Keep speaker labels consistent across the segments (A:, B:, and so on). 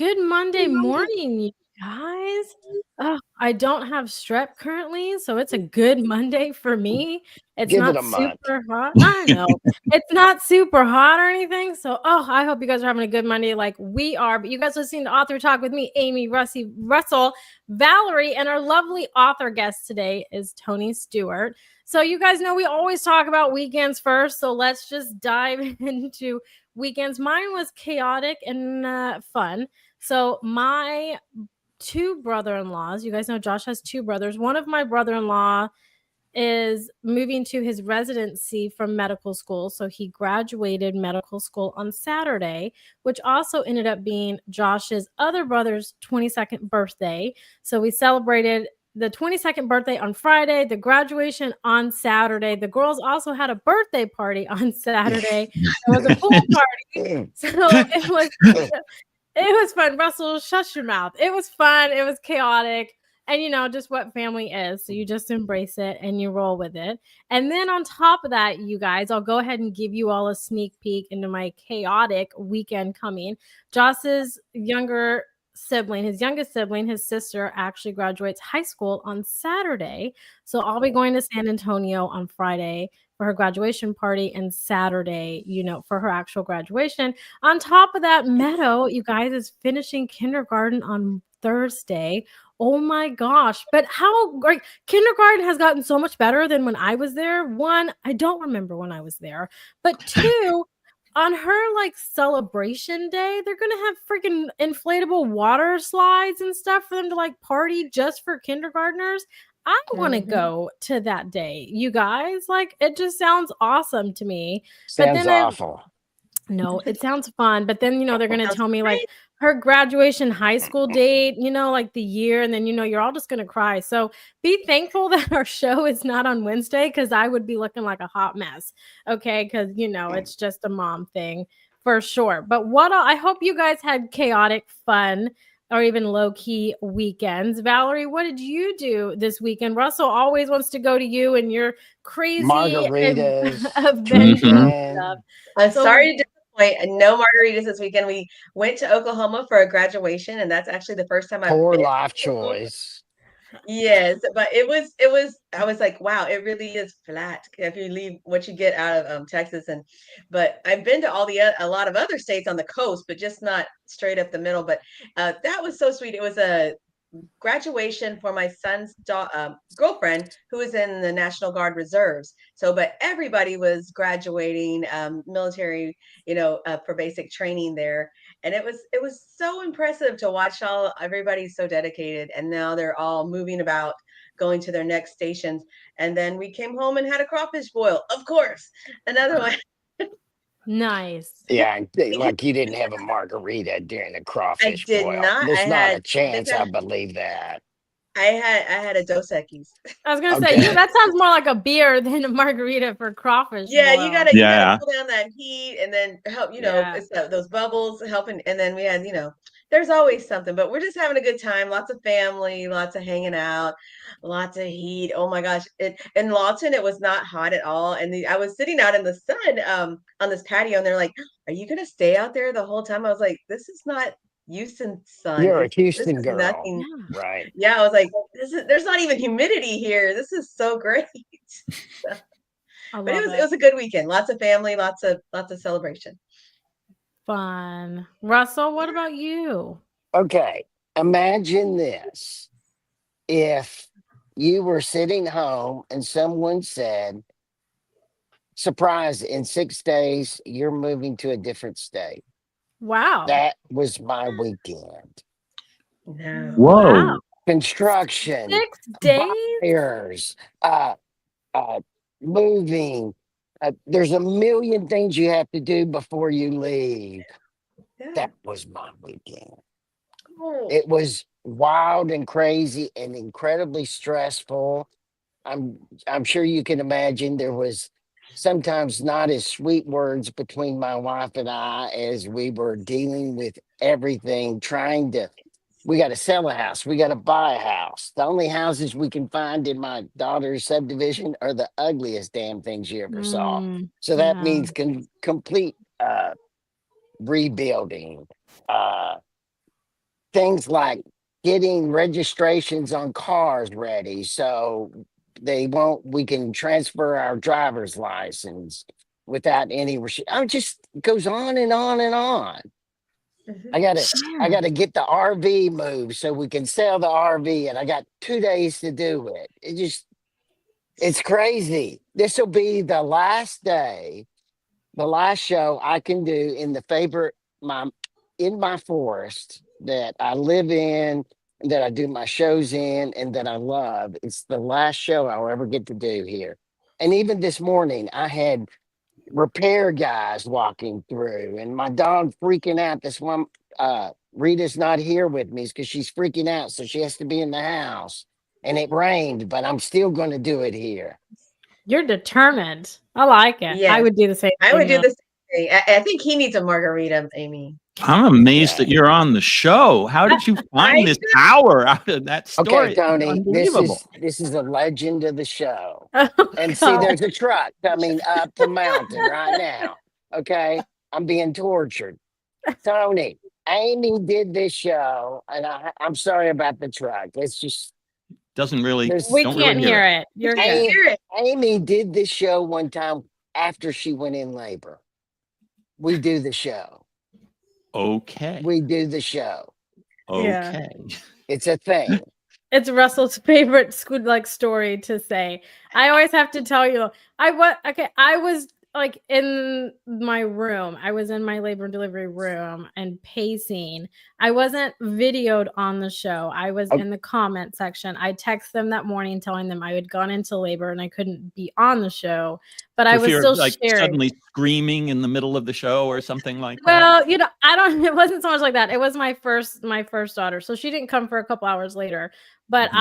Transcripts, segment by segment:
A: Good Monday morning, you guys. Oh, I don't have strep currently, so it's a good Monday for me. It's
B: Give it
A: not
B: a month.
A: super hot. I know. It's not super hot or anything. So, I hope you guys are having a good Monday like we are. But you guys listening to Author Talk with me, Amy, Russell, Valerie, and our lovely author guest today is Tony Stewart. So, you guys know we always talk about weekends first. So, let's just dive into weekends. Mine was chaotic and fun. So my two brother-in-laws, you guys know Josh has two brothers. One of my brother-in-law is moving to his residency from medical school. So he graduated medical school on Saturday, which also ended up being Josh's other brother's 22nd birthday. So we celebrated the 22nd birthday on Friday, the graduation on Saturday. The girls also had a birthday party on Saturday. There was a pool party. So it was fun. Russell, shut your mouth. It was fun. It was chaotic. And just what family is. So you just embrace it and you roll with it. And then on top of that, you guys, I'll go ahead and give you all a sneak peek into my chaotic weekend coming. Joss's youngest sibling, his sister, actually graduates high school on Saturday. So I'll be going to San Antonio on Friday for her graduation party and Saturday, for her actual graduation. On top of that, Meadow, you guys, is finishing kindergarten on Thursday. Oh my gosh. But how great. Kindergarten has gotten so much better than when I was there. One, I don't remember when I was there. But two, on her celebration day, they're gonna have freaking inflatable water slides and stuff for them to party just for kindergartners. I want to go to that day, you guys. It just sounds awesome to me. But
B: Sounds
A: then
B: awful.
A: no, it sounds fun, but then, they're gonna
C: Sounds
A: tell me,
C: great.
A: her graduation high school date, the year, and then, you're all just gonna cry. So, be thankful that our show is not on Wednesday, because I would be looking like a hot mess, okay? Because, it's just a mom thing for sure. But I hope you guys had chaotic fun or even low-key weekends. Valerie, what did you do this weekend? Russell always wants to go to you and your crazy
B: Margaritas,
A: adventure stuff.
B: drinking.
C: I'm
A: So
C: sorry to disappoint. No margaritas this weekend. We went to Oklahoma for a graduation, and that's actually the first time I've
B: Poor
C: been
B: life
C: to Oklahoma.
B: choice.
C: Yes, but I was like, wow, it really is flat if you leave what you get out of Texas. But I've been to a lot of other states on the coast, but just not straight up the middle. But that was so sweet. It was a graduation for my son's girlfriend who was in the National Guard Reserves. So, but everybody was graduating military, for basic training there, and it was so impressive to watch everybody's so dedicated, and now they're all moving about, going to their next stations. And then we came home and had a crawfish boil, of course, another one.
A: nice.
B: Yeah, like you didn't have a margarita during the
C: I
B: crawfish
C: did
B: boil.
C: not.
B: There's not a
C: I think
B: chance I believe that.
C: I had a Dos Equis.
A: I was gonna say,
B: Okay.
A: that sounds more like a beer than a margarita for crawfish
C: Yeah,
A: boil.
C: you gotta
D: Yeah.
C: pull down that heat and then help,
A: Yeah.
C: it's those bubbles helping. And then we had, there's always something, but we're just having a good time. Lots of family, lots of hanging out, lots of heat. Oh my gosh! In Lawton, it was not hot at all, and I was sitting out in the sun, on this patio, and they're like, "Are you gonna stay out there the whole time?" I was like, "This is not Houston sun.
B: You're a
C: This
B: Houston
C: is
B: girl,
C: nothing."
A: Yeah.
B: right?
C: Yeah, I was like, there's not even humidity here. This is so great.
A: I
C: But it
A: love
C: was it
A: it.
C: was a good weekend. Lots of family, lots of celebration.
A: Fun. Russell, what about you?
B: Okay. Imagine this. If you were sitting home and someone said, surprise, in 6 days, you're moving to a different state.
A: Wow.
B: That was my weekend.
C: No.
A: Wow.
D: Whoa.
B: Construction,
A: 6 days?
B: buyers, uh, moving. There's a million things you have to do before you leave.
C: Yeah.
B: That was my weekend.
C: Oh,
B: It was wild and crazy and incredibly stressful. I'm sure you can imagine there was sometimes not as sweet words between my wife and I as we were dealing with everything, we got to sell a house. We got to buy a house. The only houses we can find in my daughter's subdivision are the ugliest damn things you ever saw. So that
A: Yeah.
B: means complete rebuilding, uh, things like getting registrations on cars ready so we can transfer our driver's license without any it just goes on and on and on.
C: Mhm.
B: I gotta get the RV moved so we can sell the RV, and I got 2 days to do it. It's crazy. This will be the last day, the last show I can do in the favorite my in my forest that I live in, that I do my shows in, and that I love. It's the last show I'll ever get to do here. And even this morning, I had repair guys walking through, and my dog freaking out. This one, Rita's not here with me because she's freaking out, so she has to be in the house. And it rained, but I'm still going to do it here.
A: You're determined. I like it.
C: Yeah.
A: I would do the same
C: I
A: thing.
C: would do
A: though.
C: the same thing. I think he needs a margarita, Amy.
D: I'm amazed that
B: Okay.
D: you're on the show. How did you find this hour out of that story?
B: Okay, Tony,
D: Unbelievable.
B: this is a legend of the show.
A: Oh,
B: And see,
A: God.
B: there's a truck coming up the mountain right now. Okay, I'm being tortured. Tony, Amy did this show, and I'm sorry about the truck. It's just
D: Doesn't really.
A: We
D: don't
A: can't
D: really
A: hear it. You're
C: I
A: good.
C: hear it.
B: Amy did this show one time after she went in labor. We do the show.
D: Okay.
B: We do the show.
A: Yeah.
D: Okay.
B: It's a thing.
A: It's Russell's favorite story to say. I always have to tell you, I was like in my room. I was in my labor and delivery room and pacing. I wasn't videoed on the show. I was in the comment section. I texted them that morning telling them I had gone into labor and I couldn't be on the show, but I
D: For
A: was
D: fear
A: still
D: of, like,
A: sharing.
D: suddenly screaming in the middle of the show or something like that.
A: Well, it wasn't so much like that. It was my first daughter. So she didn't come for a couple hours later, but
D: Mhm.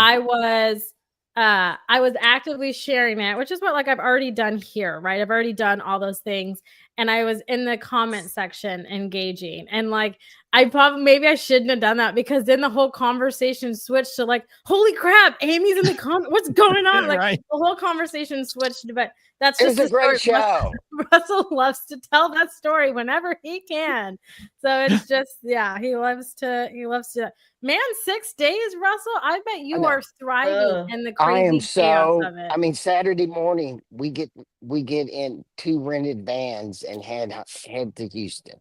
A: I was actively sharing it, which is what I've already done here, right? I've already done all those things. And I was in the comment section engaging, and maybe I shouldn't have done that, because then the whole conversation switched to holy crap, Amy's in the comment. What's going on?
D: Right.
A: The whole conversation switched, but that's
B: It
A: just
B: was a great show.
A: Russell loves to tell that story whenever he can. So it's just, he loves to. Man, 6 days, Russell. I bet you are thriving in the
B: I am
A: crazy chaos of it.
B: I mean, Saturday morning we get in 2 rented vans and head to Houston.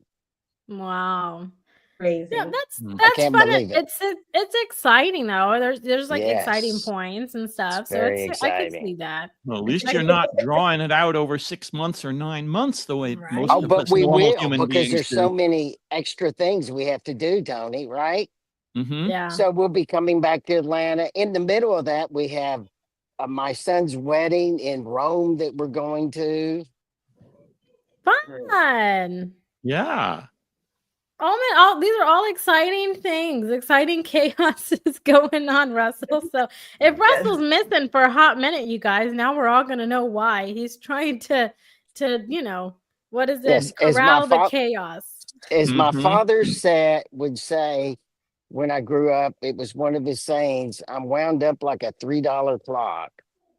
A: Wow.
C: Crazy.
A: Yeah,
B: I
A: that's
B: can't
A: fun.
B: believe it.
A: It's exciting though. There's exciting
B: Yes.
A: points and stuff.
B: It's
A: So
B: very
A: I can
B: exciting.
A: see that.
D: Well, at least you're not drawing it out over 6 months or 9 months the way
A: Right.
D: most
B: Oh,
D: of
B: but
D: us
B: we
D: normal
B: will,
D: human
B: because
D: beings
B: there's
D: do.
B: so many extra things we have to do, Tony, right?
D: Mm-hmm.
A: Yeah.
B: So we'll be coming back to Atlanta. In the middle of that, we have my son's wedding in Rome that we're going to.
A: Fun.
D: Yeah.
A: Oh man, these are all exciting things. Exciting chaos is going on, Russell. So if Russell's missing for a hot minute, you guys, now we're all gonna know why. He's trying to what is it?
B: Yes,
A: Corral the chaos.
B: As my
D: Mhm.
B: father would say when I grew up, it was one of his sayings, I'm wound up like a $3 clock.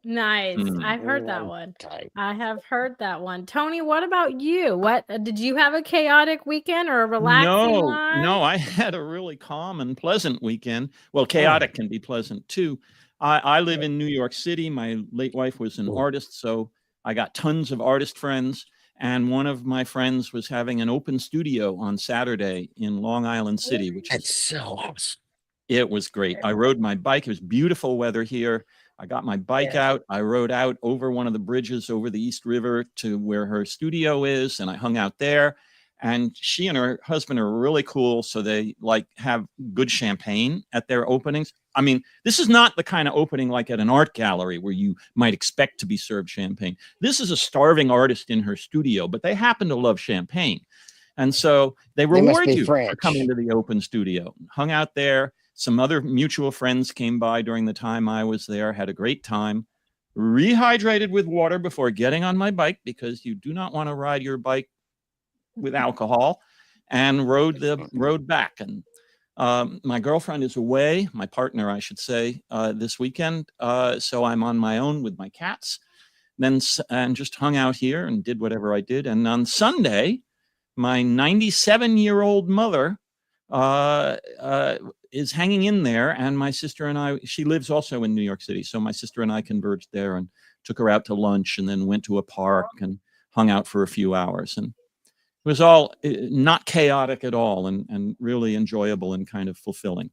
A: Nice.
D: Mm.
A: I've heard that
B: I'm
A: one.
B: tight.
A: I have heard that one. Tony, what about you? What did you have a chaotic weekend or a relaxing one?
D: No, I had a really calm and pleasant weekend. Well, chaotic can be pleasant too. I live in New York City. My late wife was an artist, so I got tons of artist friends. And one of my friends was having an open studio on Saturday in Long Island City, which
B: That's so awesome.
D: it was great. I rode my bike. It was beautiful weather here. I got my bike out. I rode out over one of the bridges over the East River to where her studio is, and I hung out there. And she and her husband are really cool, so they have good champagne at their openings. I mean, this is not the kind of opening like at an art gallery where you might expect to be served champagne. This is a starving artist in her studio, but they happen to love champagne. And so they reward you for coming to the open studio. Hung out there. Some other mutual friends came by during the time I was there, had a great time, rehydrated with water before getting on my bike, because you do not want to ride your bike with alcohol, and rode back. And my girlfriend is away, my partner, I should say, this weekend. So I'm on my own with my cats, and just hung out here and did whatever I did. And on Sunday, my 97-year-old mother is hanging in there. And my sister and I, she lives also in New York City. So my sister and I converged there and took her out to lunch and then went to a park and hung out for a few hours. And it was all not chaotic at all and really enjoyable and kind of fulfilling.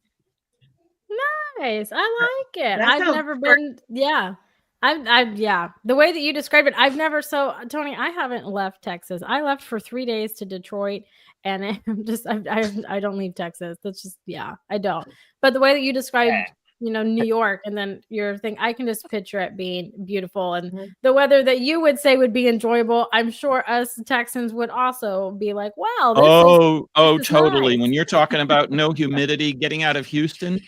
A: Nice. I like it.
C: That
A: I've
C: sounds
A: never
C: great.
A: been, yeah. Yeah. The way that you described it, I've never, so Tony, I haven't left Texas. I left for 3 days to Detroit and I'm just, I don't leave Texas. That's just, yeah, I don't. But the way that you described, New York and then your thing, I can just picture it being beautiful and
C: Mhm.
A: the weather that you would say would be enjoyable. I'm sure us Texans would also be like, wow,
D: Oh,
A: this is
D: totally.
A: nice.
D: When you're talking about no humidity, getting out of Houston,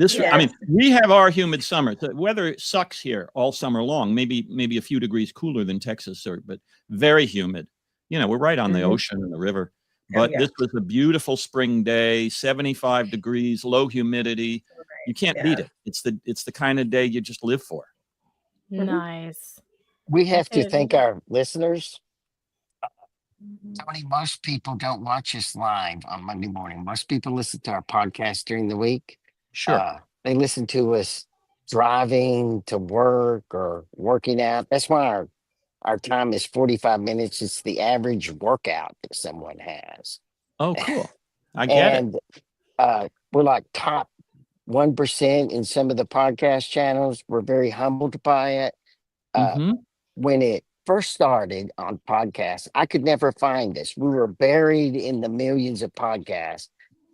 D: I mean,
C: Yes.
D: we have our humid summer. The weather sucks here all summer long, maybe a few degrees cooler than Texas, but very humid. We're right on the
C: Mhm.
D: ocean and the river.
C: Oh,
D: But
C: yeah.
D: this was a beautiful spring day, 75 degrees, low humidity. You can't beat
C: Yeah.
D: it. It's the kind of day you just live for.
A: Nice.
B: We
A: I
B: have to
A: could,
B: thank our listeners. Tony, most people don't watch us live on Monday morning. Most people listen to our podcast during the week.
D: Sure.
B: They listen to us driving to work or working out. That's why our time is 45 minutes. It's the average workout that someone has.
D: Oh, cool. I get it.
B: And we're like top 1% in some of the podcast channels. We're very humbled by it.
D: Mm-hmm.
B: When it first started on podcasts, I could never find us. We were buried in the millions of podcasts.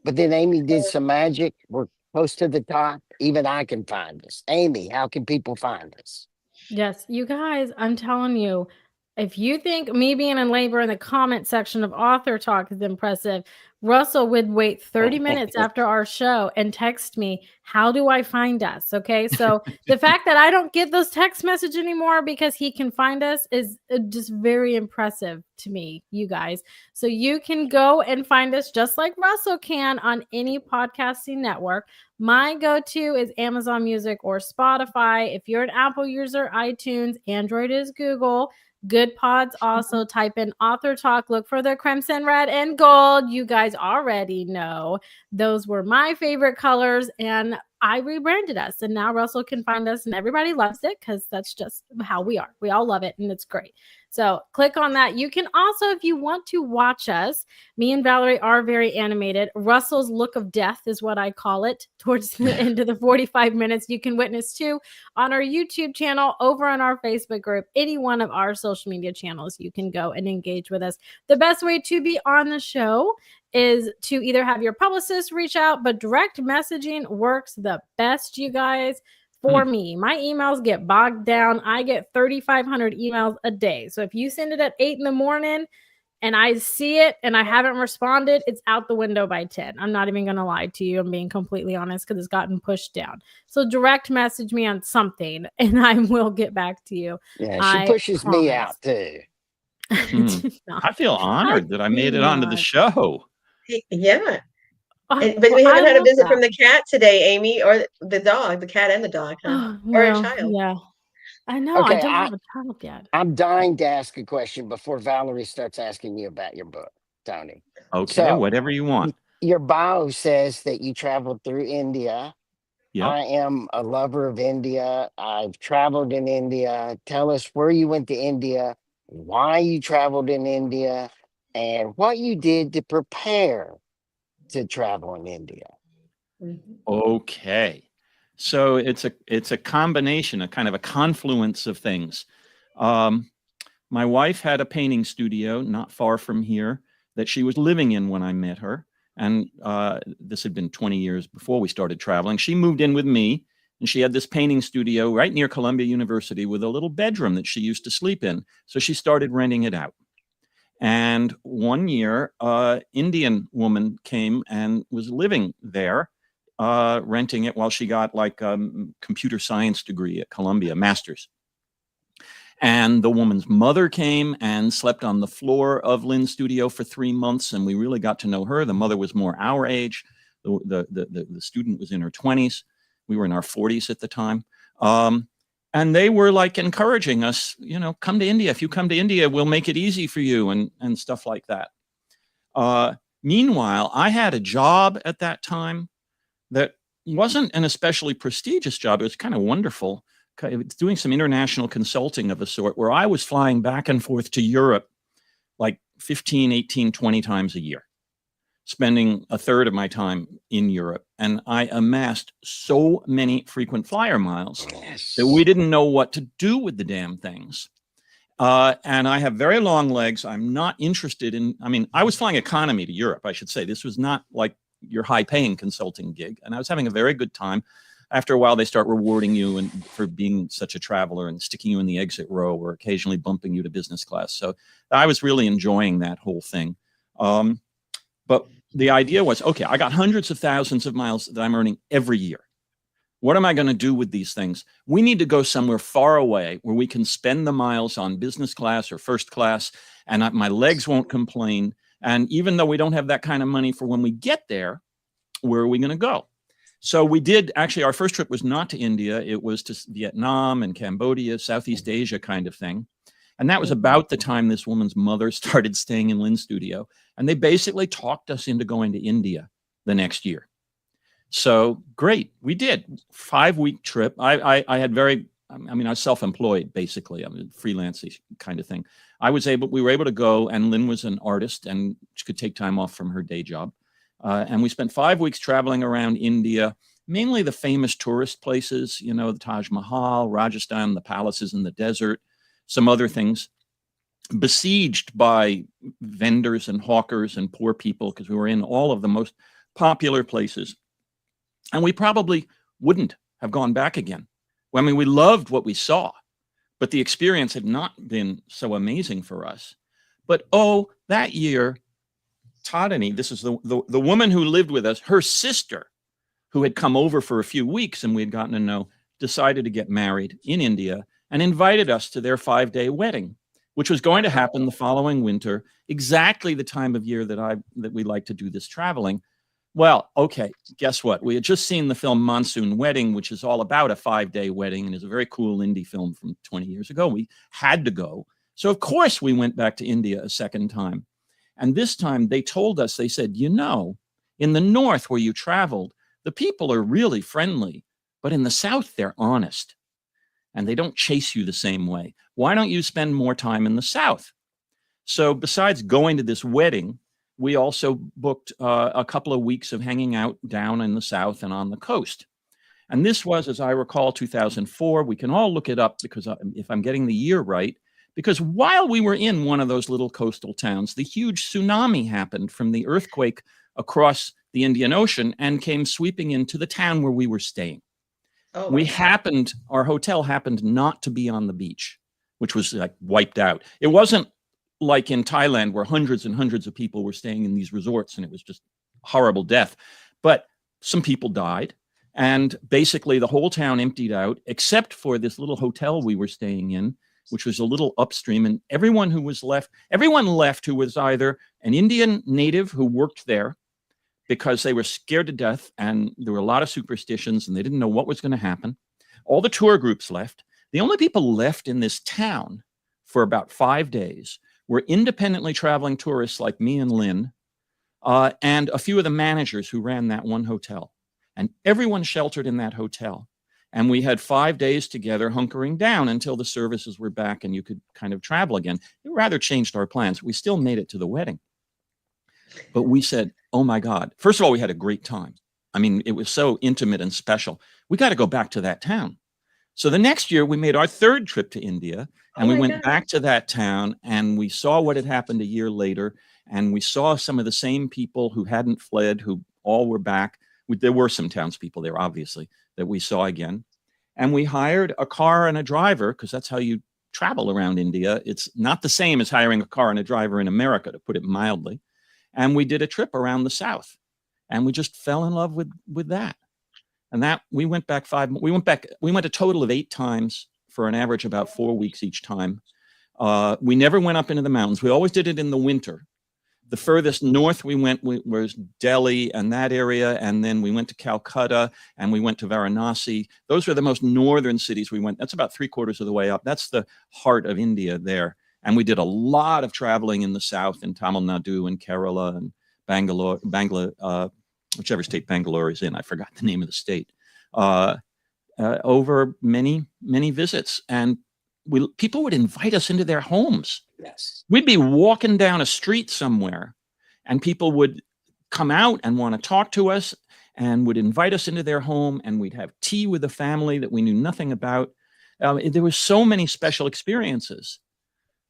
B: But then Amy did some magic. We're close to the top. Even I can find us. Amy, how can people find us?
A: yes, you guys, I'm telling you, if you think me being in labor in the comment section of Author Talk is impressive, Russell would wait 30 minutes after our show and text me, how do I find us? Okay. So the fact that I don't get those text messages anymore because he can find us is just very impressive to me, you guys. So you can go and find us just like Russell can on any podcasting network. My go-to is Amazon Music or Spotify. If you're an Apple user, iTunes. Android is Google. Good Pods also type in Author Talk, look for the crimson, red, and gold. You guys already know those were my favorite colors, and I rebranded us. And now Russell can find us, and everybody loves it because that's just how we are. We all love it, and it's great. So click on that. You can also, if you want to watch us, me and Valerie are very animated. Russell's look of death is what I call it towards the end of the 45 minutes. You can witness too on our YouTube channel, over on our Facebook group, any one of our social media channels. You can go and engage with us. The best way to be on the show is to either have your publicist reach out, but direct messaging works the best, you guys. For me, my emails get bogged down. I get 3,500 emails a day. So if you send it at 8 in the morning and I see it and I haven't responded, it's out the window by 10. I'm not even going to lie to you. I'm being completely honest because it's gotten pushed down. So direct message me on something and I will get back to you.
B: Yeah, she pushes me out too.
D: I feel honored that I made it onto the show.
C: Yeah.
A: Oh,
C: But we haven't
A: I
C: had a
A: love
C: visit
A: that.
C: from the cat today, Amy, or the dog, the cat and the dog, huh?
A: Oh,
C: Or a
A: well,
C: child.
A: yeah. I know. I
B: Okay,
A: don't have a child yet.
B: I'm dying to ask a question before Valerie starts asking you about your book, Tony.
D: Okay,
B: So,
D: whatever you want.
B: Your bio says that you traveled through India.
D: Yeah.
B: I am a lover of India. I've traveled in India. Tell us where you went to India, why you traveled in India, and what you did to prepare to travel in India.
D: Okay. So it's a combination, a kind of a confluence of things. My wife had a painting studio not far from here that she was living in when I met her. And this had been 20 years before we started traveling. She moved in with me, and she had this painting studio right near Columbia University with a little bedroom that she used to sleep in. So she started renting it out. And one year, Indian woman came and was living there, renting it while she got like a computer science degree at Columbia, master's. And the woman's mother came and slept on the floor of Lynn's studio for 3 months, and we really got to know her. The mother was more our age. The student was in her 20s. We were in our 40s at the time. And they were like encouraging us, come to India. If you come to India, we'll make it easy for you and stuff like that. Meanwhile, I had a job at that time that wasn't an especially prestigious job. It was kind of wonderful. It's doing some international consulting of a sort where I was flying back and forth to Europe like 15, 18, 20 times a year, spending a third of my time in Europe. And I amassed so many frequent flyer miles that we didn't know what to do with the damn things. And I have very long legs. I'm not interested in, I mean, I was flying economy to Europe, I should say. This was not like your high paying consulting gig. And I was having a very good time. After a while, they start rewarding you and for being such a traveler and sticking you in the exit row or occasionally bumping you to business class. So I was really enjoying that whole thing. But the idea was, okay, I got hundreds of thousands of miles that I'm earning every year. What am I going to do with these things? We need to go somewhere far away where we can spend the miles on business class or first class, and my legs won't complain. And even though we don't have that kind of money for when we get there, where are we going to go? So we did, actually, our first trip was not to India. It was to Vietnam and Cambodia, Southeast Asia kind of thing. And that was about the time this woman's mother started staying in Lynn's studio. And they basically talked us into going to India the next year. So great, we did 5-week trip. I was self-employed basically. I mean, freelance kind of thing. We were able to go, and Lynn was an artist and she could take time off from her day job. And we spent 5 weeks traveling around India, mainly the famous tourist places, you know, the Taj Mahal, Rajasthan, the palaces in the desert, some other things, besieged by vendors and hawkers and poor people, because we were in all of the most popular places. And we probably wouldn't have gone back again. I mean, we loved what we saw, but the experience had not been so amazing for us. But that year, Tadani, this is the woman who lived with us, her sister, who had come over for a few weeks and we had gotten to know, decided to get married in India and invited us to their 5-day wedding, which was going to happen the following winter, exactly the time of year that we like to do this traveling. Well, okay, guess what? We had just seen the film Monsoon Wedding, which is all about a 5-day wedding and is a very cool indie film from 20 years ago. We had to go. So, of course, we went back to India a second time. And this time they told us, they said, you know, in the north where you traveled, the people are really friendly, but in the south, they're honest and they don't chase you the same way. Why don't you spend more time in the south? So besides going to this wedding, we also booked a couple of weeks of hanging out down in the south and on the coast. And this was, as I recall, 2004. We can all look it up because if I'm getting the year right, because while we were in one of those little coastal towns, the huge tsunami happened from the earthquake across the Indian Ocean and came sweeping into the town where we were staying.
C: Oh,
D: Our hotel happened not to be on the beach, which was like wiped out. It wasn't like in Thailand where hundreds and hundreds of people were staying in these resorts and it was just horrible death. But some people died and basically the whole town emptied out except for this little hotel we were staying in, which was a little upstream. And everyone left who was either an Indian native who worked there because they were scared to death and there were a lot of superstitions and they didn't know what was going to happen. All the tour groups left. The only people left in this town for about 5 days were independently traveling tourists like me and Lynn, and a few of the managers who ran that one hotel. And everyone sheltered in that hotel. And we had 5 days together hunkering down until the services were back and you could kind of travel again. It rather changed our plans. We still made it to the wedding. But we said, oh my God. First of all, we had a great time. I mean, it was so intimate and special. We got to go back to that town. So the next year we made our third trip to India and we went back to that town and we saw what had happened a year later. And we saw some of the same people who hadn't fled, who all were back. There were some townspeople there, obviously, that we saw again. And we hired a car and a driver because that's how you travel around India. It's not the same as hiring a car and a driver in America, to put it mildly. And we did a trip around the South and we just fell in love with that. And that we went a total of 8 times for an average about 4 weeks each time. We never went up into the mountains. We always did it in the winter. The furthest north we went was Delhi and that area. And then we went to Calcutta and we went to Varanasi. Those were the most northern cities we went. That's about 3/4 of the way up. That's the heart of India there. And we did a lot of traveling in the south in Tamil Nadu and Kerala and whichever state Bangalore is in. I forgot the name of the state. Over many visits, and people would invite us into their homes.
B: Yes.
D: We'd be walking down a street somewhere, and people would come out and want to talk to us, and would invite us into their home, and we'd have tea with a family that we knew nothing about. There were so many special experiences.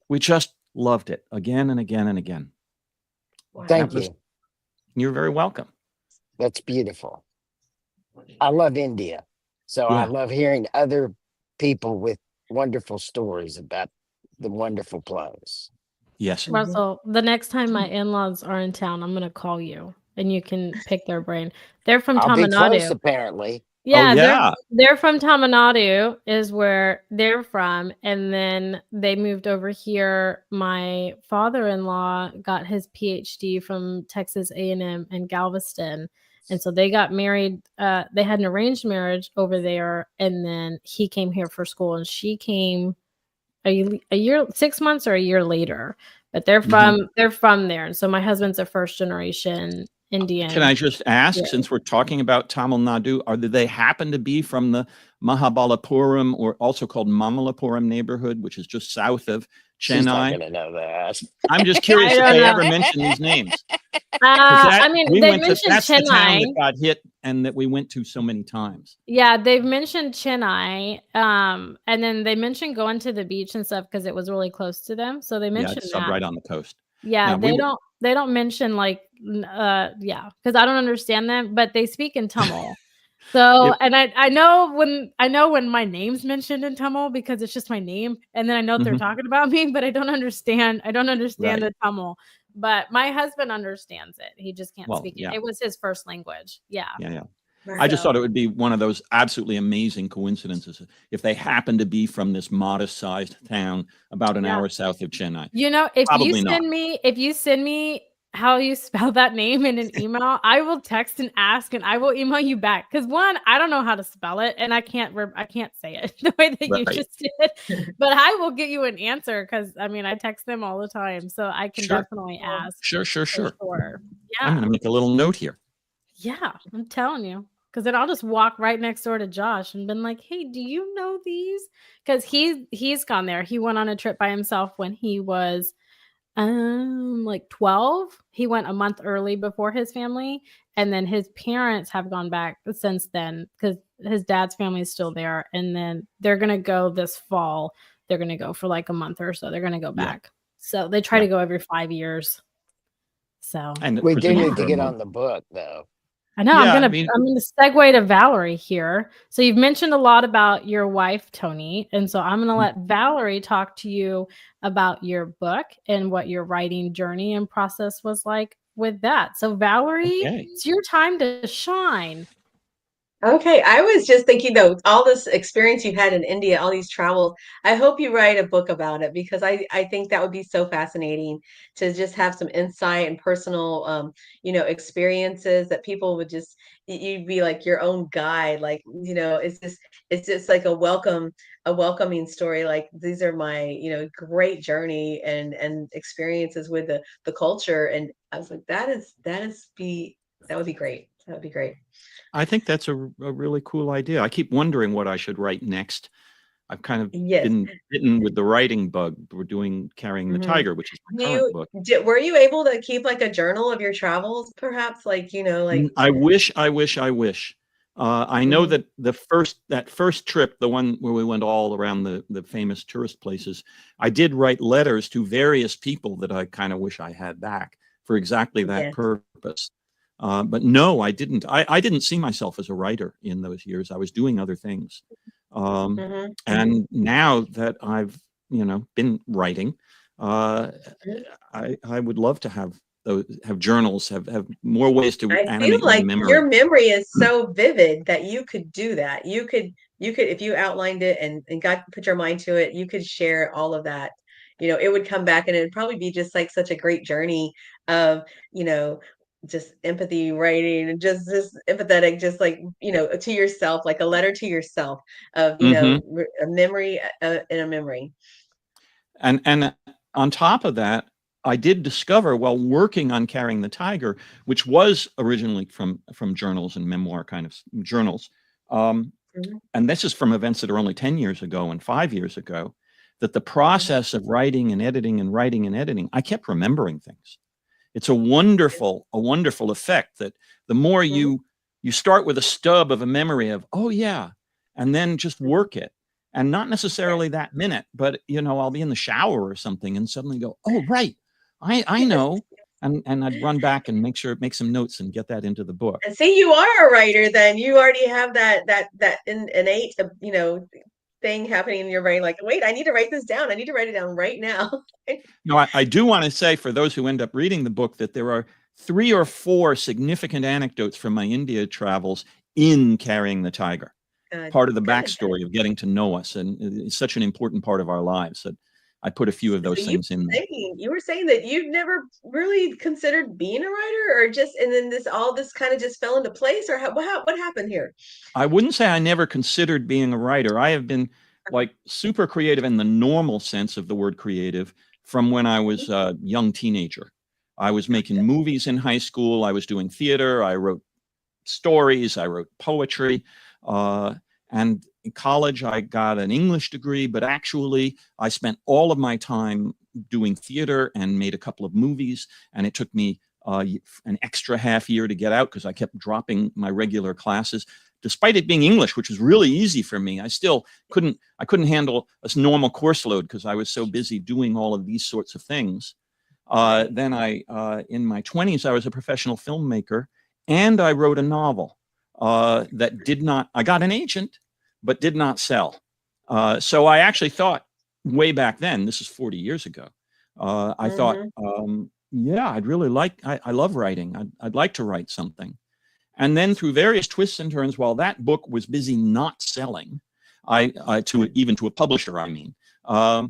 D: We just loved it again and again and again.
C: Wow.
B: Thank you.
D: You're very welcome.
B: That's beautiful. I love India. So I
D: Yeah.
B: love hearing other people with wonderful stories about the wonderful place.
D: Yes.
A: Russell, the next time my in-laws are in town, I'm gonna call you and you can pick their brain. They're from
B: I'll be
A: Tamil
B: close,
A: Nadu.
B: apparently.
A: Yeah,
D: yeah.
A: they're from Tamil Nadu is where they're from, and then they moved over here. My father-in-law got his PhD from Texas A&M in Galveston, and so they got married. They had an arranged marriage over there, and then he came here for school, and she came a year, 6 months or a year later. But they're from there, and so my husband's a first generation Indian.
D: Can I just ask,
A: Yeah.
D: since we're talking about Tamil Nadu, do they happen to be from the Mahabalipuram, or also called Mamallapuram neighborhood, which is just south of
B: She's not
D: Chennai?
B: going to know that.
D: I'm just curious
A: I
D: if
A: don't
D: they
A: know.
D: ever mention these names.
A: I mean,
D: We
A: they
D: went to,
A: mentioned
D: that's the town
A: Chennai.
D: that got hit and that we went to so many times.
A: Yeah, they've mentioned Chennai. And then they mentioned going to the beach and stuff because it was really close to them. So they
D: Yeah,
A: mentioned
D: it's
A: that.
D: right on the coast.
A: Yeah,
D: Yeah,
A: they don't mention like yeah, because I don't understand them, but they speak in Tamil. So and I know when my name's mentioned in Tamil because it's just my name, and then I know they're talking about me, but I don't understand
D: Right.
A: the Tamil. But my husband understands it. He just can't
D: Well,
A: speak it.
D: yeah.
A: It was his first language. Yeah.
D: Yeah.
C: Right.
D: I just thought it would be one of those absolutely amazing coincidences if they happen to be from this modest-sized town about an hour south of Chennai.
A: You know, if you
D: Probably
A: send me how you spell that name in an email, I will text and ask, and I will email you back. Because one, I don't know how to spell it, and I can't say it the way that you
D: Right.
A: just did. But I will get you an answer because I mean I text them all the time, so I can
D: Sure.
A: definitely ask.
D: Sure.
A: For sure.
D: I'm going
A: Yeah,
D: to make a little note here.
A: yeah, I'm telling you. Because then I'll just walk right next door to Josh and been like, "Hey, do you know these?" Because he's gone there. He went on a trip by himself when he was like 12. He went a month early before his family, and then his parents have gone back since then because his dad's family is still there, and then they're gonna go this fall. They're gonna go for like a month or so. They're gonna go back. So they try to go every 5 years. So
D: And
B: We do
D: presumably
B: need to
D: for a
B: get
D: month.
B: on the book, though.
A: I know
D: Yeah,
A: I'm
D: I mean-
A: gonna segue to Valerie here. So you've mentioned a lot about your wife, Tony, and so I'm gonna let Valerie talk to you about your book and what your writing journey and process was like with that. So Valerie,
D: Okay.
A: it's your time to shine.
C: Okay, I was just thinking though, all this experience you've had in India, all these travels, I hope you write a book about it because I think that would be so fascinating to just have some insight and personal experiences that people would just you'd be like your own guide, like, it's just like a welcoming story. Like these are my, great journey and experiences with the culture. And I was like, that would be great. That would be great.
D: I think that's a really cool idea. I keep wondering what I should write next. I've kind of
C: Yes.
D: been bitten with the writing bug. We're doing Carrying the
C: Mhm.
D: Tiger, which is my current book.
C: Were you able to keep like a journal of your travels, perhaps? Like,
D: I wish. I know
C: Mhm.
D: that that first trip, the one where we went all around the famous tourist places, I did write letters to various people that I kind of wish I had back for exactly that
C: Yes.
D: purpose. But no, I didn't. I didn't see myself as a writer in those years. I was doing other things.
C: Mhm.
D: And now that I've, been writing, I would love to have journals, have more ways to
C: I feel
D: animate my
C: like
D: memory.
C: your memory is so vivid that you could do that. You could, if you outlined it and put your mind to it, you could share all of that. It would come back and it'd probably be just like such a great journey of, you know, just empathy writing and just empathetic, just like, to yourself, like a letter to yourself of,
D: Mhm.
C: a memory in a memory.
D: And on top of that, I did discover while working on Carrying the Tiger, which was originally from journals and memoir kind of journals, and this is from events that are only 10 years ago and 5 years ago, that the process of writing and editing and writing and editing, I kept remembering things. It's a wonderful effect that the more you start with a stub of a memory of, oh yeah, and then just work it. And not necessarily that minute, but I'll be in the shower or something and suddenly go, oh right, I know. And I'd run back and make some notes and get that into the book.
C: And see, you are a writer then. You already have that innate, thing happening in your brain. Like, wait, I need to write this down. I need to write it down right now.
D: No, I do want to say for those who end up reading the book that there are 3 or 4 significant anecdotes from my India travels in Carrying the Tiger. Part of the backstory of getting to know us, and it's such an important part of our lives that I put a few of those things in there.
C: You were saying that you've never really considered being a writer, or and then all this kind of just fell into place, or what happened here?
D: I wouldn't say I never considered being a writer. I have been like super creative in the normal sense of the word creative from when I was a young teenager. I was making movies in high school. I was doing theater. I wrote stories. I wrote poetry. And in college, I got an English degree, but actually I spent all of my time doing theater and made a couple of movies. And it took me an extra half year to get out because I kept dropping my regular classes. Despite it being English, which was really easy for me, I still couldn't handle a normal course load because I was so busy doing all of these sorts of things. Then in my 20s, I was a professional filmmaker and I wrote a novel that I got an agent, but did not sell. So I actually thought way back then, this is 40 years ago, I thought, yeah, I love writing. I'd like to write something. And then through various twists and turns, while that book was busy not selling, even to a publisher, I mean, I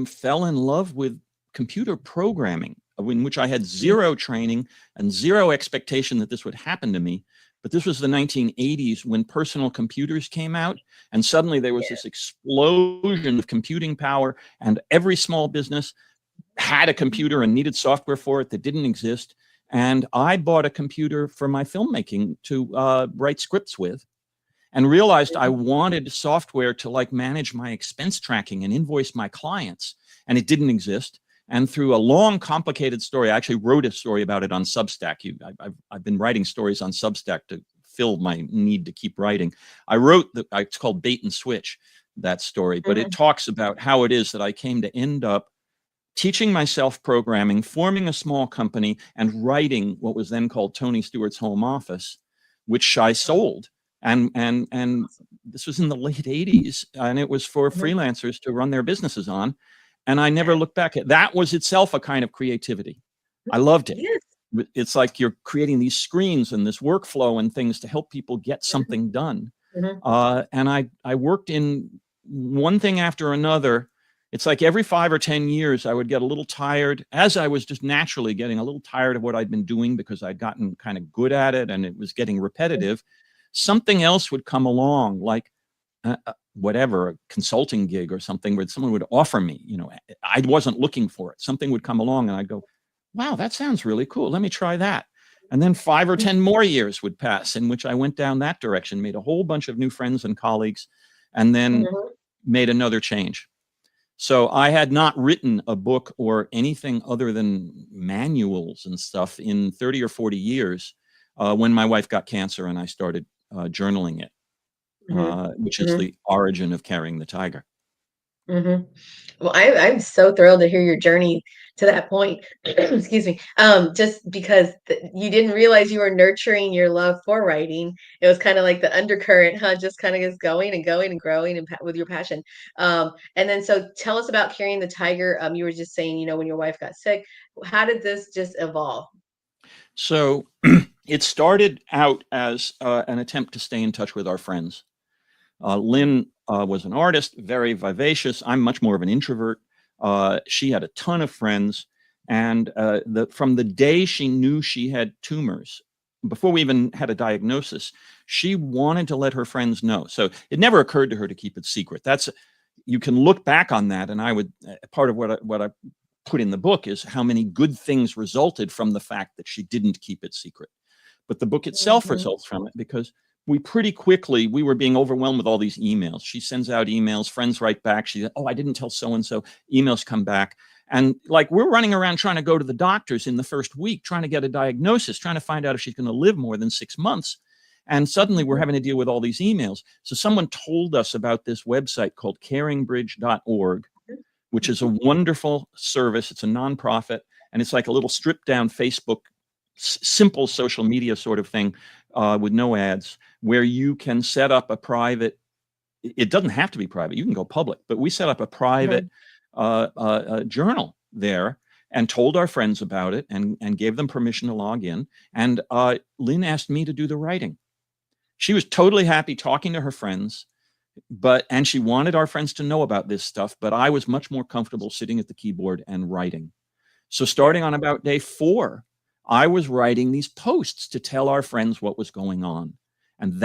D: fell in love with computer programming, in which I had zero training and zero expectation that this would happen to me. But this was the 1980s when personal computers came out, and suddenly there was this explosion of computing power, and every small business had a computer and needed software for it that didn't exist. And I bought a computer for my filmmaking to write scripts with, and realized I wanted software to manage my expense tracking and invoice my clients, and it didn't exist. And through a long, complicated story, I actually wrote a story about it on Substack. I've been writing stories on Substack to fill my need to keep writing. I wrote it's called Bait and Switch, that story, but it talks about how it is that I came to end up teaching myself programming, forming a small company, and writing what was then called Tony Stewart's Home Office, which I sold. And this was in the late 80s, and it was for freelancers to run their businesses on. And I never looked back at that. Was itself a kind of creativity. I loved it. Yes. It's like you're creating these screens and this workflow and things to help people get something done. And I worked in one thing after another. It's like every 5 or 10 years, I would get a little tired, as I was just naturally getting a little tired of what I'd been doing because I'd gotten kind of good at it and it was getting repetitive. Something else would come along, like whatever, a consulting gig or something where someone would offer me, I wasn't looking for it. Something would come along and I'd go, wow, that sounds really cool. Let me try that. And then 5 or 10 more years would pass in which I went down that direction, made a whole bunch of new friends and colleagues, and then made another change. So I had not written a book or anything other than manuals and stuff in 30 or 40 years when my wife got cancer and I started journaling it. Which is the origin of Carrying the Tiger.
C: Well, I'm so thrilled to hear your journey to that point. Excuse me. Just because you didn't realize you were nurturing your love for writing. It was kind of like the undercurrent, just kind of is going and going and growing and with your passion. And then, so tell us about Carrying the Tiger. You were just saying, when your wife got sick, how did this just evolve?
D: So it started out as an attempt to stay in touch with our friends. Lynn was an artist, very vivacious. I'm much more of an introvert. She had a ton of friends. And from the day she knew she had tumors, before we even had a diagnosis, she wanted to let her friends know. So it never occurred to her to keep it secret. You can look back on that. And I would, part of what I put in the book is how many good things resulted from the fact that she didn't keep it secret. But the book itself results from it because we pretty quickly, we were being overwhelmed with all these emails. She sends out emails, friends write back. She said, oh, I didn't tell so-and-so. Emails come back. And like, we're running around trying to go to the doctors in the first week, trying to get a diagnosis, trying to find out if she's going to live more than 6 months. And suddenly we're having to deal with all these emails. So someone told us about this website called caringbridge.org, which is a wonderful service. It's a nonprofit, and it's like a little stripped down Facebook, simple social media sort of thing with no ads, where you can set up a private, it doesn't have to be private, you can go public, but we set up a private journal there and told our friends about it and gave them permission to log in. And Lynn asked me to do the writing. She was totally happy talking to her friends, and she wanted our friends to know about this stuff, but I was much more comfortable sitting at the keyboard and writing. So starting on about day 4, I was writing these posts to tell our friends what was going on. And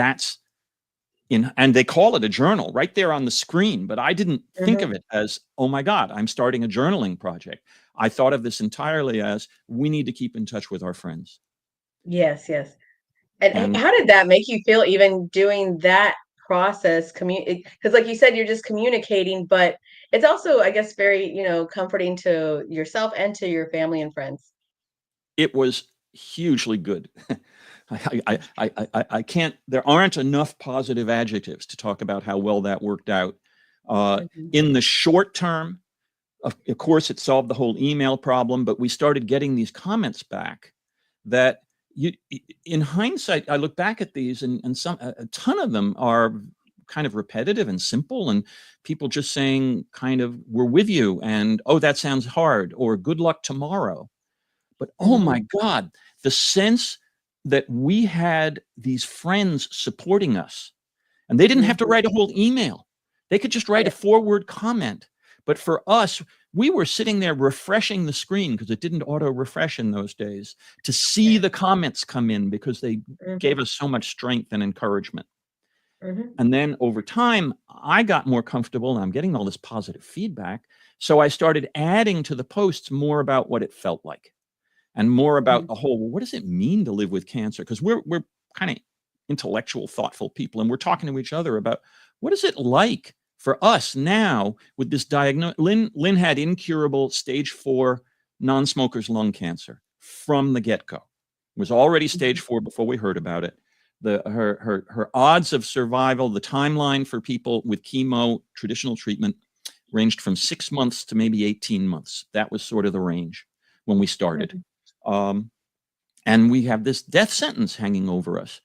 D: and they call it a journal right there on the screen, but I didn't think of it as, oh my God, I'm starting a journaling project. I thought of this entirely as, we need to keep in touch with our friends.
C: Yes, yes. And how did that make you feel, even doing that process? Because like you said, you're just communicating, but it's also, I guess, very, comforting to yourself and to your family and friends.
D: It was hugely good. I can't, there aren't enough positive adjectives to talk about how well that worked out. In the short term, of course, it solved the whole email problem, but we started getting these comments back that in hindsight, I look back at these and a ton of them are kind of repetitive and simple, and people just saying kind of, we're with you, and oh, that sounds hard, or good luck tomorrow. But oh my God, the sense that we had these friends supporting us, and they didn't have to write a whole email. They could just write a 4-word comment. But for us, we were sitting there refreshing the screen, because it didn't auto refresh in those days, to see the comments come in, because they gave us so much strength and encouragement. And then over time, I got more comfortable, and I'm getting all this positive feedback. So I started adding to the posts more about what it felt like, and more about the whole, well, what does it mean to live with cancer? Because we're kind of intellectual, thoughtful people, and we're talking to each other about, what is it like for us now with this diagnosis? Lynn had incurable stage 4 non-smokers lung cancer from the get-go. It was already stage 4 before we heard about it. Her odds of survival, the timeline for people with chemo, traditional treatment, ranged from 6 months to maybe 18 months. That was sort of the range when we started. And we have this death sentence hanging over us.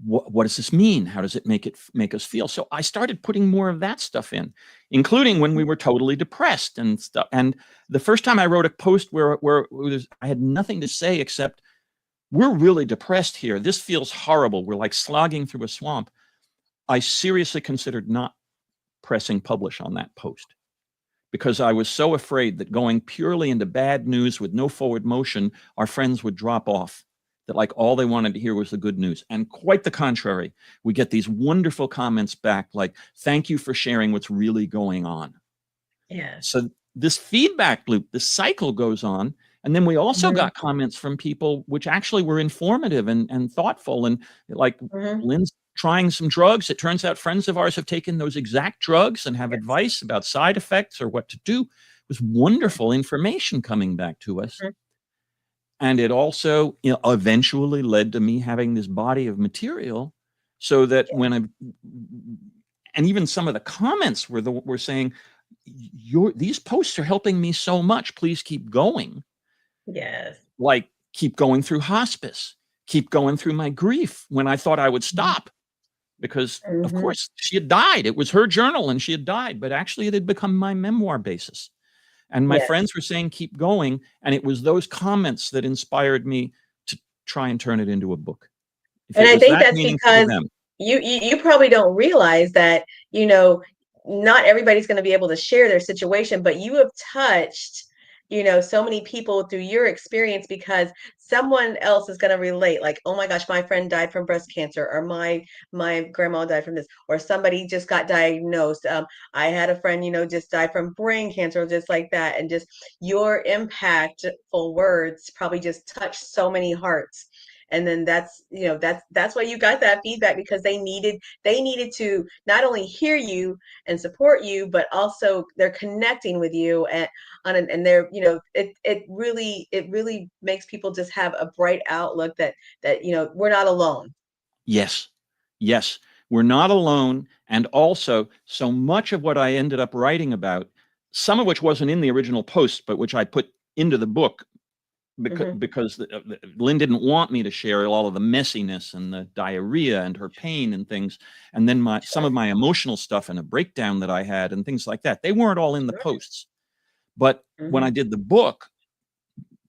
D: What does this mean? How does it make us feel? So I started putting more of that stuff in, including when we were totally depressed and stuff. And the first time I wrote a post where I had nothing to say except, we're really depressed here. This feels horrible. We're like slogging through a swamp. I seriously considered not pressing publish on that post, because I was so afraid that going purely into bad news with no forward motion, our friends would drop off, that like all they wanted to hear was the good news. And quite the contrary, we get these wonderful comments back like, thank you for sharing what's really going on.
C: Yeah.
D: So this feedback loop, this cycle goes on. And then we also got comments from people which actually were informative and thoughtful. And like, Lynn's trying some drugs. It turns out friends of ours have taken those exact drugs and have advice about side effects or what to do. It was wonderful information coming back to us. And it also eventually led to me having this body of material, so that and even some of the comments were saying, these posts are helping me so much. Please keep going.
C: Yes.
D: Like, keep going through hospice, keep going through my grief when I thought I would stop, because of course she had died. It was her journal and she had died, but actually it had become my memoir basis. And my friends were saying, keep going. And it was those comments that inspired me to try and turn it into a book.
C: And I think that's because you probably don't realize that, not everybody's going to be able to share their situation, but you have touched you know, so many people through your experience, because someone else is going to relate, like, oh my gosh, my friend died from breast cancer, or my grandma died from this, or somebody just got diagnosed. I had a friend, you know, just died from brain cancer, just like that. And just your impactful words probably just touched so many hearts. And then that's, you know, that's why you got that feedback, because they needed to not only hear you and support you, but also they're connecting with you, and they're, you know, it really makes people just have a bright outlook, that you know, we're not alone.
D: Yes. Yes. We're not alone. And also, so much of what I ended up writing about, some of which wasn't in the original post, but which I put into the book because Lynn didn't want me to share all of the messiness and the diarrhea and her pain and things. And then some of my emotional stuff and a breakdown that I had and things like that. They weren't all in the posts. But when I did the book,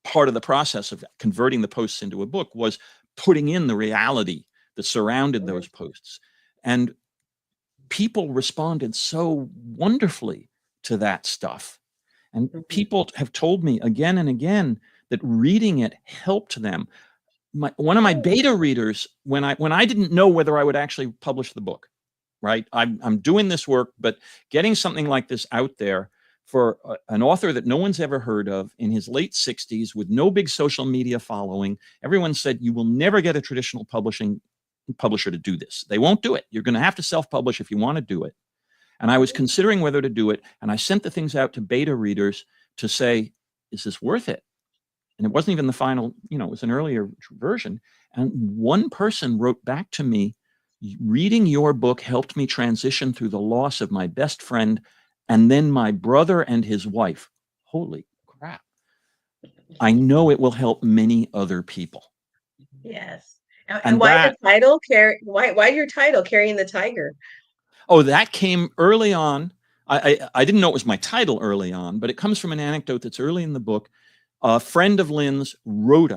D: part of the process of converting the posts into a book was putting in the reality that surrounded those posts. And people responded so wonderfully to that stuff. And people have told me again and again that reading it helped them. One of my beta readers, when I didn't know whether I would actually publish the book, right? I'm doing this work, but getting something like this out there for an author that no one's ever heard of in his late 60s with no big social media following, everyone said, you will never get a traditional publisher to do this. They won't do it. You're going to have to self-publish if you want to do it. And I was considering whether to do it. And I sent the things out to beta readers to say, is this worth it? And it wasn't even the final, you know, it was an earlier version. And one person wrote back to me, reading your book helped me transition through the loss of my best friend and then my brother and his wife. Holy crap. I know it will help many other people.
C: Yes. And
D: And
C: why
D: that,
C: the title why your title, Carrying the Tiger?
D: oh, that came early on. I didn't know it was my title early on, but it comes from an anecdote that's early in the book. A friend of Lynn's wrote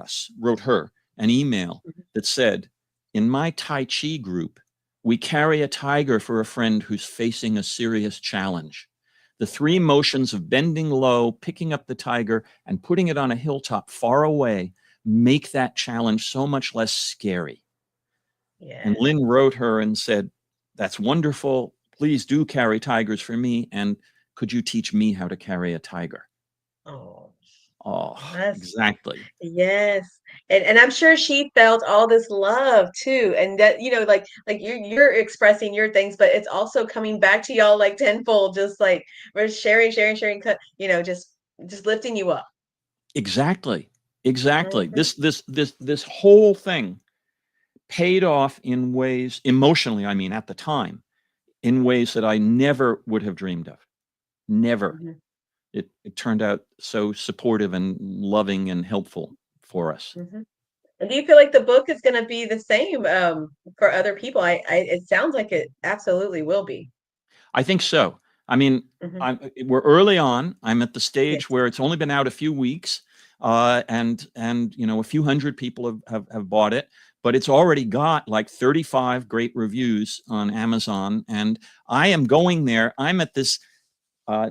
D: her an email that said, in my Tai Chi group, we carry a tiger for a friend who's facing a serious challenge. The three motions of bending low, picking up the tiger, and putting it on a hilltop far away make that challenge so much less scary.
C: Yeah.
D: And Lynn wrote her and said, that's wonderful. Please do carry tigers for me. And could you teach me how to carry a tiger?
C: Oh,
D: Oh,
C: that's,
D: exactly.
C: yes. And I'm sure she felt all this love too. And that, you know, like you're expressing your things, but it's also coming back to y'all like tenfold, just like we're sharing, you know, just lifting you up.
D: Exactly. Exactly. This whole thing paid off in ways, emotionally, I mean, at the time, in ways that I never would have dreamed of. Never. It turned out so supportive and loving and helpful for us.
C: And do you feel like the book is going to be the same for other people? It sounds like it absolutely will be.
D: I think so. I mean, we're early on. I'm at the
C: Yes.
D: stage where it's only been out a few weeks, and you know, a few hundred people have bought it, but it's already got like 35 great reviews on Amazon, and I am going there. I'm at this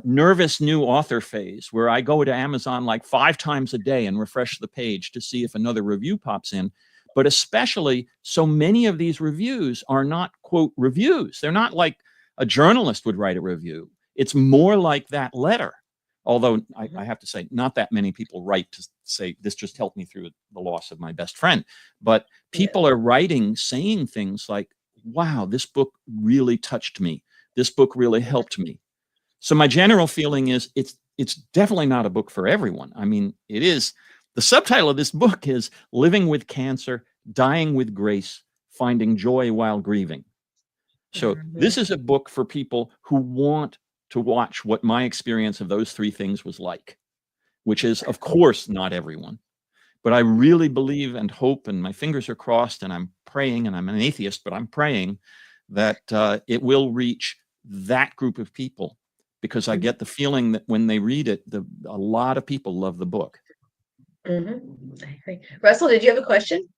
D: nervous new author phase where I go to Amazon like 5 times a day and refresh the page to see if another review pops in. But especially, so many of these reviews are not, quote, reviews. They're not like a journalist would write a review. It's more like that letter. Although I have to say, not that many people write to say, this just helped me through the loss of my best friend. But people are writing, saying things like, wow, this book really touched me. This book really helped me. So my general feeling is it's definitely not a book for everyone. I mean, it is. The subtitle of this book is Living with Cancer, Dying with Grace, Finding Joy While Grieving. So this is a book for people who want to watch what my experience of those 3 things was like, which is, of course, not everyone. But I really believe and hope, and my fingers are crossed, and I'm praying, and I'm an atheist, but I'm praying that it will reach that group of people, because I get the feeling that when they read it, a lot of people love the book.
C: I agree. Russell, did you have a question?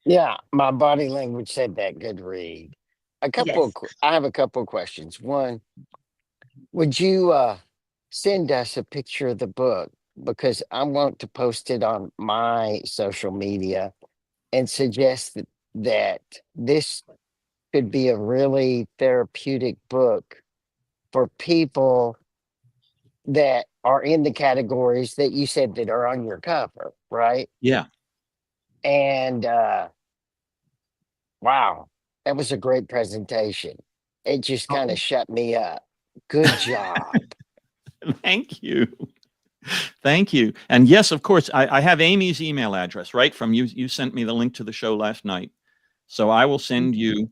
B: Yeah, my body language said that. Good read.
C: Yes.
B: I have a couple of questions. One, would you send us a picture of the book because I want to post it on my social media and suggest that this could be a really therapeutic book for people that are in the categories that you said that are on your cover, right?
D: Yeah.
B: And wow, that was a great presentation. It just kind of shut me up. Good job.
D: Thank you. Thank you. And yes, of course, I have Amy's email address, right? From you. You sent me the link to the show last night. So I will send you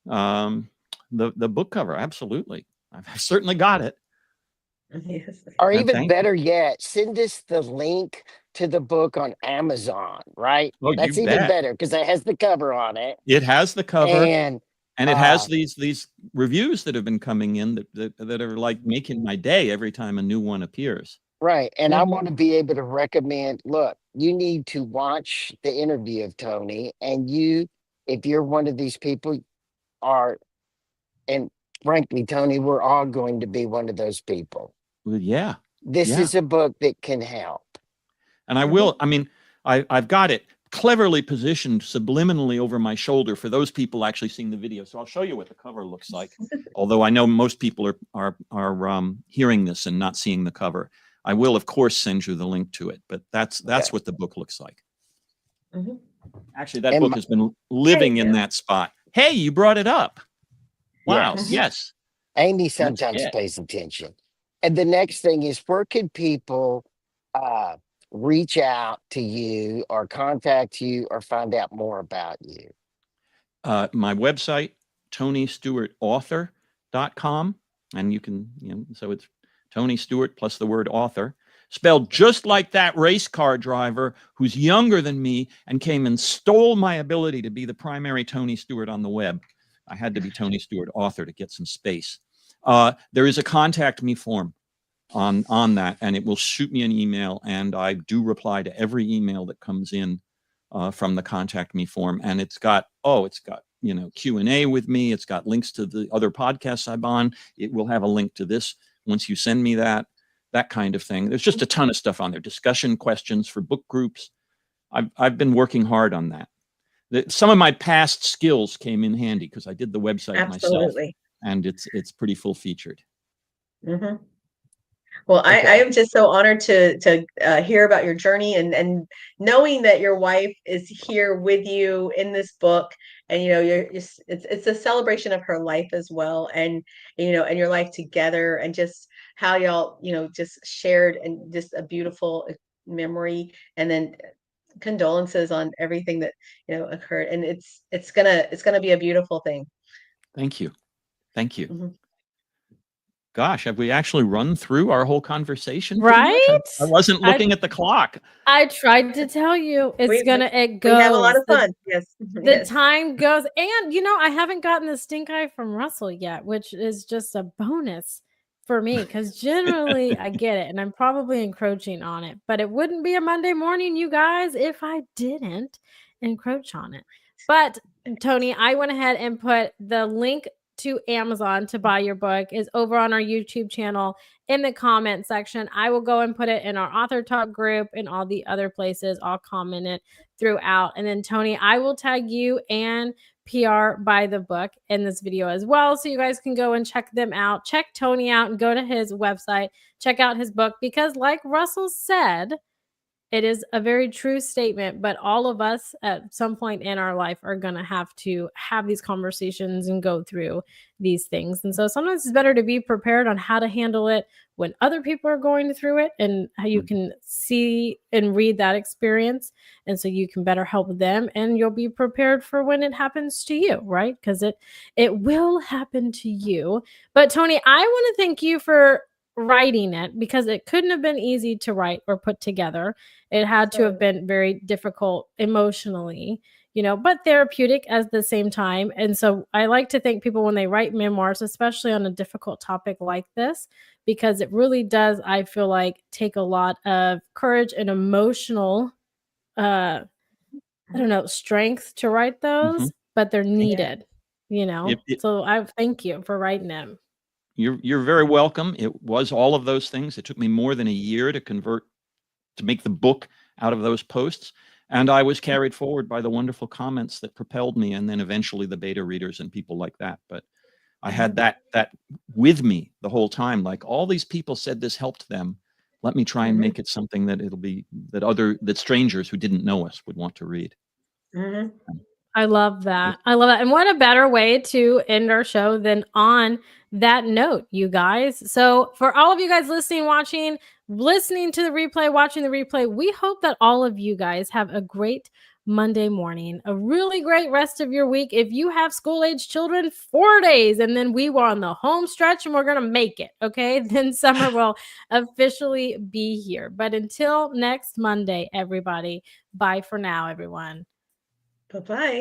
D: the book cover. Absolutely. I've certainly got it.
C: Yes.
B: Or
D: And
B: even
D: thank you.
B: better yet, send us the link to the book on Amazon, right?
D: Oh, you
B: That's even
D: bet.
B: better because it has the cover on it.
D: It has the cover,
B: And
D: and it has these reviews that have been coming in that are like making my day every time a new one appears.
B: right. And I
C: Mhm.
B: want to be able to recommend, look, you need to watch the interview of Tony. And you, if you're one of these people, are, and frankly, Tony, we're all going to be one of those people.
D: Well, yeah.
B: This
D: Yeah.
B: is a book that can help.
D: And I will, I mean, I've got it cleverly positioned subliminally over my shoulder for those people actually seeing the video. So I'll show you what the cover looks like. Although I know most people are hearing this and not seeing the cover. I will, of course, send you the link to it, but that's
B: Okay.
D: what the book looks like.
C: Mhm.
D: Actually, that
B: And
D: book
B: my-
D: has been living in
C: yeah.
D: that spot. Hey, you brought it up. Wow.
B: Yes.
D: Yes.
B: Amy
D: That's
B: sometimes
D: it.
B: pays attention. And the next thing is, where can people reach out to you or contact you or find out more about you?
D: My website, TonyStewartAuthor.com. And you can, so it's Tony Stewart plus the word author, spelled just like that race car driver who's younger than me and came and stole my ability to be the primary Tony Stewart on the web. I had to be Tony Stewart Author to get some space. There is a contact me form on that, and it will shoot me an email, and I do reply to every email that comes in from the contact me form. And it's got Q&A with me. It's got links to the other podcasts I'm on. It will have a link to this once you send me that kind of thing. There's just a ton of stuff on there. Discussion questions for book groups. I've been working hard on that. Some of my past skills came in handy because I did the website myself,
C: Absolutely.
D: and it's pretty full featured.
C: Mhm. Well, I
B: Okay.
C: am just so honored to hear about your journey and knowing that your wife is here with you in this book, and it's a celebration of her life as well, and and your life together, and just how y'all just shared, and just a beautiful memory, and then condolences on everything that occurred, and it's gonna be a beautiful thing.
D: Thank you. Thank you.
C: Mhm.
D: Gosh, have we actually run through our whole conversation pretty much?
A: Right?
D: I wasn't looking at the clock.
A: I tried to tell you it
C: We have a lot
A: goes.
C: of fun. Yes.
A: The
C: Yes.
A: time goes. And I haven't gotten the stink eye from Russell yet, which is just a bonus for me because generally I get it and I'm probably encroaching on it. But it wouldn't be a Monday morning, you guys, if I didn't encroach on it. But Tony, I went ahead and put the link to Amazon to buy your book is over on our YouTube channel in the comment section. I will go and put it in our author talk group and all the other places. I'll comment it throughout. And then Tony, I will tag you and PR by the book in this video as well. So you guys can go and check them out. Check Tony out and go to his website. Check out his book because like Russell said, it is a very true statement, but all of us at some point in our life are going to have these conversations and go through these things. And so sometimes it's better to be prepared on how to handle it when other people are going through it and how you can see and read that experience. And so you can better help them and you'll be prepared for when it happens to you, right? Because it will happen to you. But Tony, I want to thank you for writing it because it couldn't have been easy to write or put together. It had to have been very difficult emotionally, but therapeutic at the same time. And so I like to thank people when they write memoirs, especially on a difficult topic like this, because it really does, I feel like, take a lot of courage and emotional, strength to write those, but they're needed,
D: It-
A: So I thank you for writing them.
D: you're very welcome. It was all of those things. It took me more than a year to make the book out of those posts. And I was carried forward by the wonderful comments that propelled me, and then eventually the beta readers and people like that. But I had that with me the whole time. Like, all these people said this helped them. Let me try and make it something that that strangers who didn't know us would want to read.
A: I love that. I love that. And what a better way to end our show than on that note, you guys. So for all of you guys listening, watching, listening to the replay, watching the replay, we hope that all of you guys have a great Monday morning, a really great rest of your week. If you have school-age children, 4 days, and then we were on the home stretch and we're going to make it, okay? Then summer will officially be here. But until next Monday, everybody, bye for now, everyone.
C: Bye-bye.